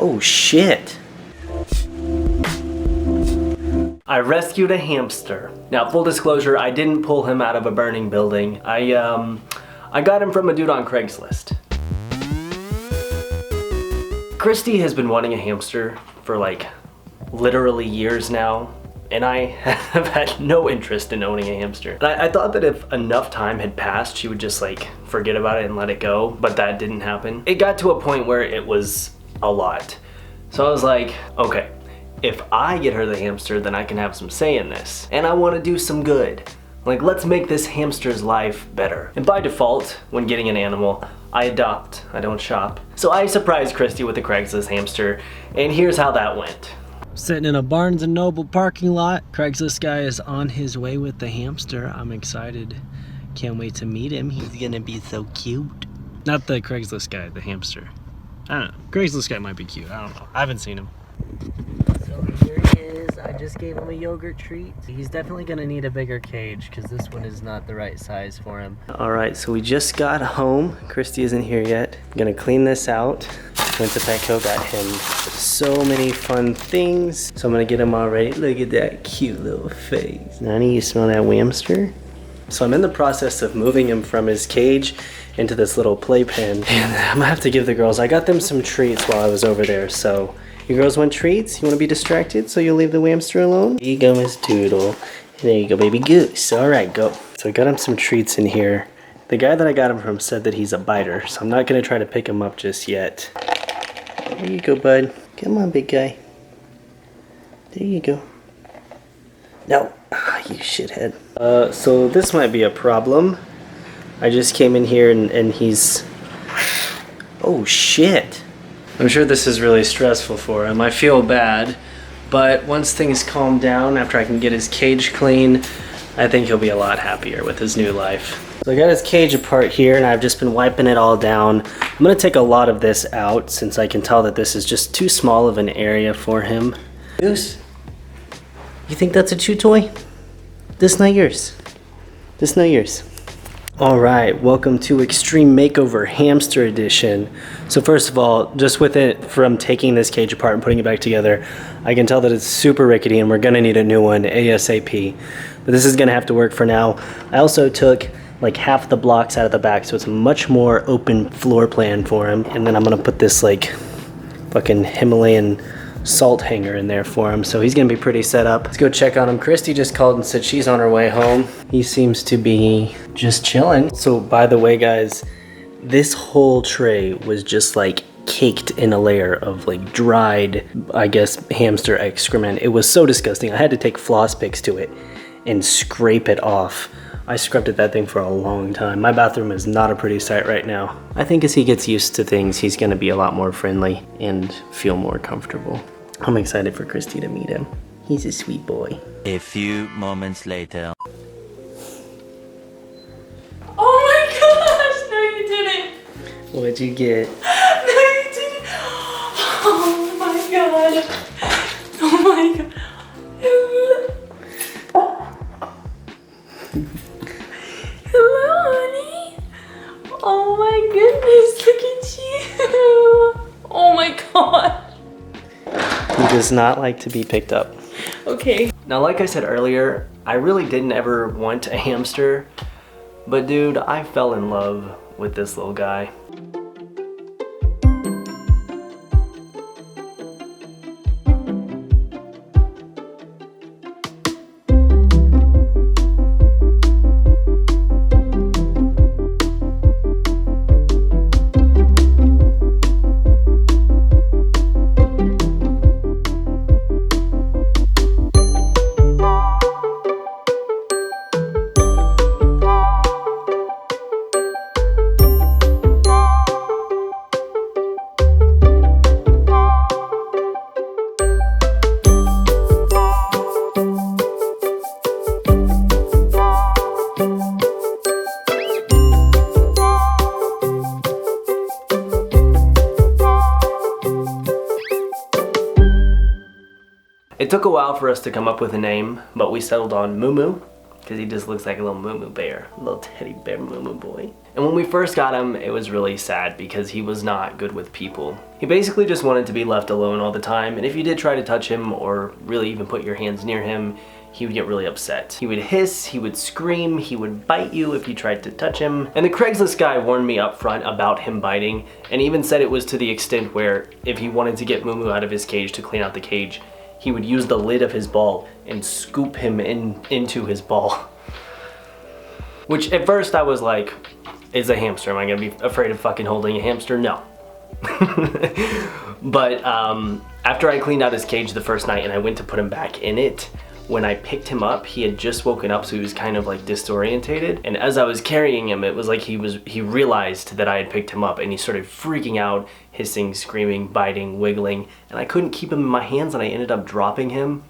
Oh shit. I rescued a hamster. Now, full disclosure, I didn't pull him out of a burning building. I got him from a dude on Craigslist. Christy has been wanting a hamster for like literally years now, and I have had no interest in owning a hamster. I thought that if enough time had passed, she would just like forget about it and let it go, but that didn't happen. It got to a point where it was a lot. So I was like, okay, if I get her the hamster, then I can have some say in this. And I want to do some good. Like, let's make this hamster's life better. And by default, when getting an animal, I adopt, I don't shop. So I surprised Christy with a Craigslist hamster, and here's how that went. Sitting in a Barnes & Noble parking lot. Craigslist guy is on his way with the hamster. I'm excited. Can't wait to meet him. He's gonna be so cute. Not the Craigslist guy, the hamster. I don't know. Craigslist guy might be cute. I don't know. I haven't seen him. So here he is. I just gave him a yogurt treat. He's definitely gonna need a bigger cage because this one is not the right size for him. All right, so we just got home. Christy isn't here yet. I'm gonna clean this out. Went to Petco, got him so many fun things. So I'm gonna get him all ready. Look at that cute little face. Nani, you smell that whamster? So I'm in the process of moving him from his cage into this little playpen. And I'm gonna have to give the girls, I got them some treats while I was over there. So you girls want treats? You wanna be distracted so you'll leave the whamster alone? Here you go, Miss Doodle. There you go, baby goose. All right, go. So I got him some treats in here. The guy that I got him from said that he's a biter, so I'm not gonna try to pick him up just yet. There you go, bud. Come on, big guy. There you go. No. You shithead. So this might be a problem. I just came in here and he's... Oh, shit. I'm sure this is really stressful for him. I feel bad. But once things calm down, after I can get his cage clean, I think he'll be a lot happier with his new life. So I got his cage apart here and I've just been wiping it all down. I'm gonna take a lot of this out since I can tell that this is just too small of an area for him. Goose, you think that's a chew toy? This not yours. This not yours. All right, welcome to Extreme Makeover Hamster Edition. So first of all, just with it from taking this cage apart and putting it back together, I can tell that it's super rickety and we're gonna need a new one ASAP. But this is gonna have to work for now. I also took like half the blocks out of the back, so it's a much more open floor plan for him. And then I'm gonna put this like fucking Himalayan salt hanger in there for him, so he's gonna be pretty set up. Let's go check on him. Christy just called and said she's on her way home. He seems to be just chilling. So by the way, guys, this whole tray was just like caked in a layer of like dried, I guess, hamster excrement. It was so disgusting. I had to take floss picks to it and scrape it off. I scrubbed at that thing for a long time. My bathroom is not a pretty sight right now. I think as he gets used to things, he's gonna be a lot more friendly and feel more comfortable. I'm excited for Christy to meet him. He's a sweet boy. A few moments later. Oh my gosh, no you didn't. What'd you get? No you didn't. Oh my god. Oh my god. Hello, honey. Oh my goodness, look at you. Oh my god. He does not like to be picked up. Okay. Now, like I said earlier, I really didn't ever want a hamster, but dude, I fell in love with this little guy. It took a while for us to come up with a name, but we settled on Moo Moo, because he just looks like a little Moo Moo bear, a little teddy bear Moo Moo boy. And when we first got him, it was really sad because he was not good with people. He basically just wanted to be left alone all the time, and if you did try to touch him or really even put your hands near him, he would get really upset. He would hiss, he would scream, he would bite you if you tried to touch him. And the Craigslist guy warned me up front about him biting, and even said it was to the extent where if he wanted to get Moo Moo out of his cage to clean out the cage, he would use the lid of his ball and scoop him into his ball. Which at first I was like, is a hamster. Am I gonna be afraid of fucking holding a hamster? No. But after I cleaned out his cage the first night and I went to put him back in it, when I picked him up, he had just woken up, so he was kind of like disorientated. And as I was carrying him, it was like he realized that I had picked him up, and he started freaking out, hissing, screaming, biting, wiggling, and I couldn't keep him in my hands, and I ended up dropping him.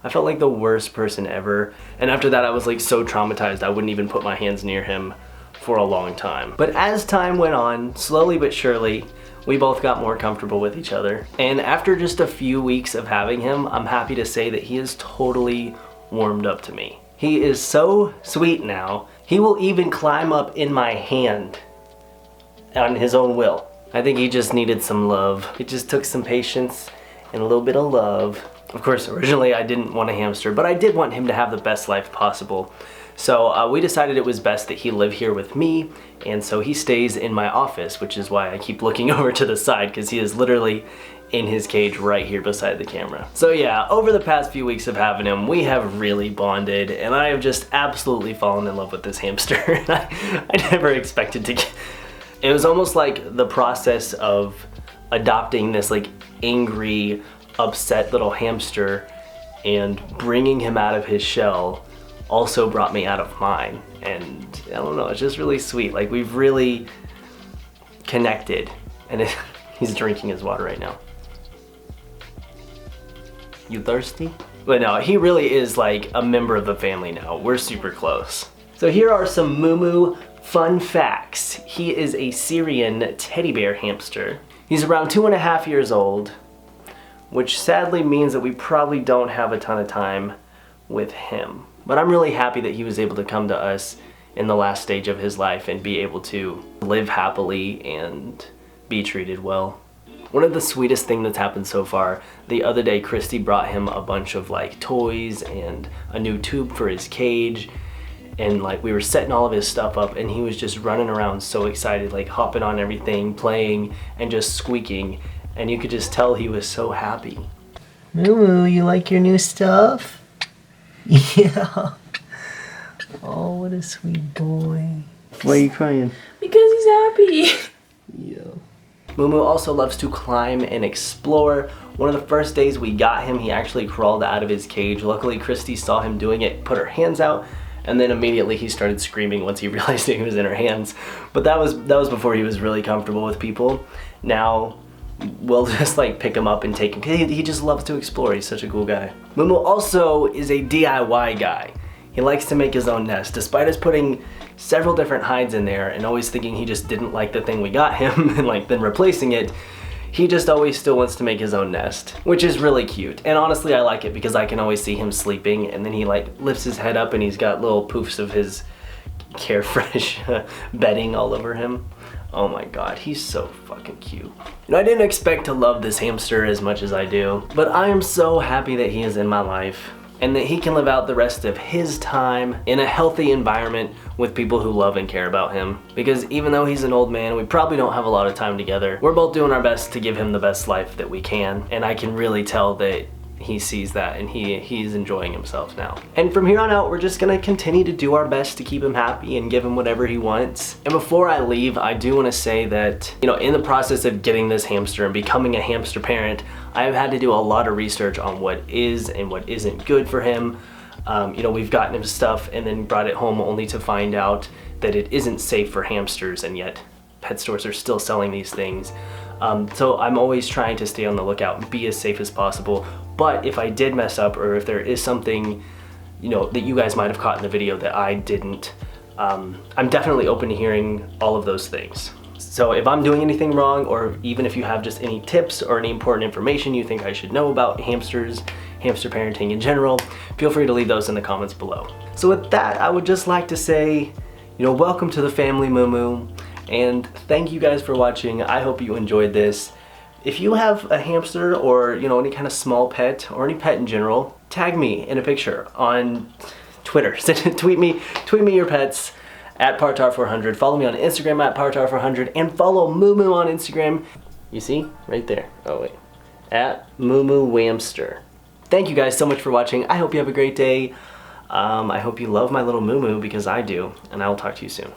I felt like the worst person ever. And after that, I was like so traumatized, I wouldn't even put my hands near him for a long time. But as time went on, slowly but surely, we both got more comfortable with each other. And after just a few weeks of having him, I'm happy to say that he is totally warmed up to me. He is so sweet now. He will even climb up in my hand on his own will. I think he just needed some love. It just took some patience and a little bit of love. Of course, originally I didn't want a hamster, but I did want him to have the best life possible. So we decided it was best that he live here with me, and so he stays in my office, which is why I keep looking over to the side, because he is literally in his cage right here beside the camera. So yeah, over the past few weeks of having him, we have really bonded, and I have just absolutely fallen in love with this hamster. I never expected to get... It was almost like the process of adopting this like angry, upset little hamster and bringing him out of his shell also brought me out of mine. And I don't know, it's just really sweet. Like, we've really connected. And he's drinking his water right now. You thirsty? But no, he really is like a member of the family now. We're super close. So here are some Moo Moo fun facts. He is a Syrian teddy bear hamster. He's around 2.5 years old, which sadly means that we probably don't have a ton of time with him. But I'm really happy that he was able to come to us in the last stage of his life and be able to live happily and be treated well. One of the sweetest things that's happened so far, the other day Christy brought him a bunch of like toys and a new tube for his cage, and like we were setting all of his stuff up, and he was just running around so excited, like hopping on everything, playing, and just squeaking, and you could just tell he was so happy. Moo Moo, you like your new stuff? Yeah. Oh, what a sweet boy. Why are you crying? Because he's happy. Yeah. Moo Moo also loves to climb and explore. One of the first days we got him, he actually crawled out of his cage. Luckily, Christy saw him doing it, put her hands out, and then immediately he started screaming once he realized he was in her hands. But that was before he was really comfortable with people. Now, we'll just like pick him up and take him, because he just loves to explore. He's such a cool guy. Moo Moo also is a DIY guy. He likes to make his own nest. Despite us putting several different hides in there and always thinking he just didn't like the thing we got him and like then replacing it, he just always still wants to make his own nest, which is really cute. And honestly, I like it because I can always see him sleeping, and then he like lifts his head up and he's got little poofs of his Carefresh bedding all over him. Oh my god, he's so fucking cute. You know, I didn't expect to love this hamster as much as I do, but I am so happy that he is in my life and that he can live out the rest of his time in a healthy environment with people who love and care about him. Because even though he's an old man, we probably don't have a lot of time together, we're both doing our best to give him the best life that we can, and I can really tell that he sees that and he's enjoying himself now. And from here on out, we're just gonna continue to do our best to keep him happy and give him whatever he wants. And before I leave, I do wanna say that, you know, in the process of getting this hamster and becoming a hamster parent, I've had to do a lot of research on what is and what isn't good for him. You know, we've gotten him stuff and then brought it home only to find out that it isn't safe for hamsters, and yet pet stores are still selling these things. So I'm always trying to stay on the lookout and be as safe as possible. But if I did mess up, or if there is something, you know, that you guys might have caught in the video that I didn't, I'm definitely open to hearing all of those things. So if I'm doing anything wrong, or even if you have just any tips or any important information you think I should know about hamsters, hamster parenting in general, feel free to leave those in the comments below. So with that, I would just like to say, you know, welcome to the family, Moo Moo. And thank you guys for watching. I hope you enjoyed this. If you have a hamster or, you know, any kind of small pet or any pet in general, tag me in a picture on Twitter. tweet me your pets at Partar400. Follow me on Instagram at Partar400 and follow Moo Moo on Instagram. You see? Right there. Oh wait. At Moo Moo Whamster. Thank you guys so much for watching. I hope you have a great day. I hope you love my little Moo Moo because I do, and I will talk to you soon.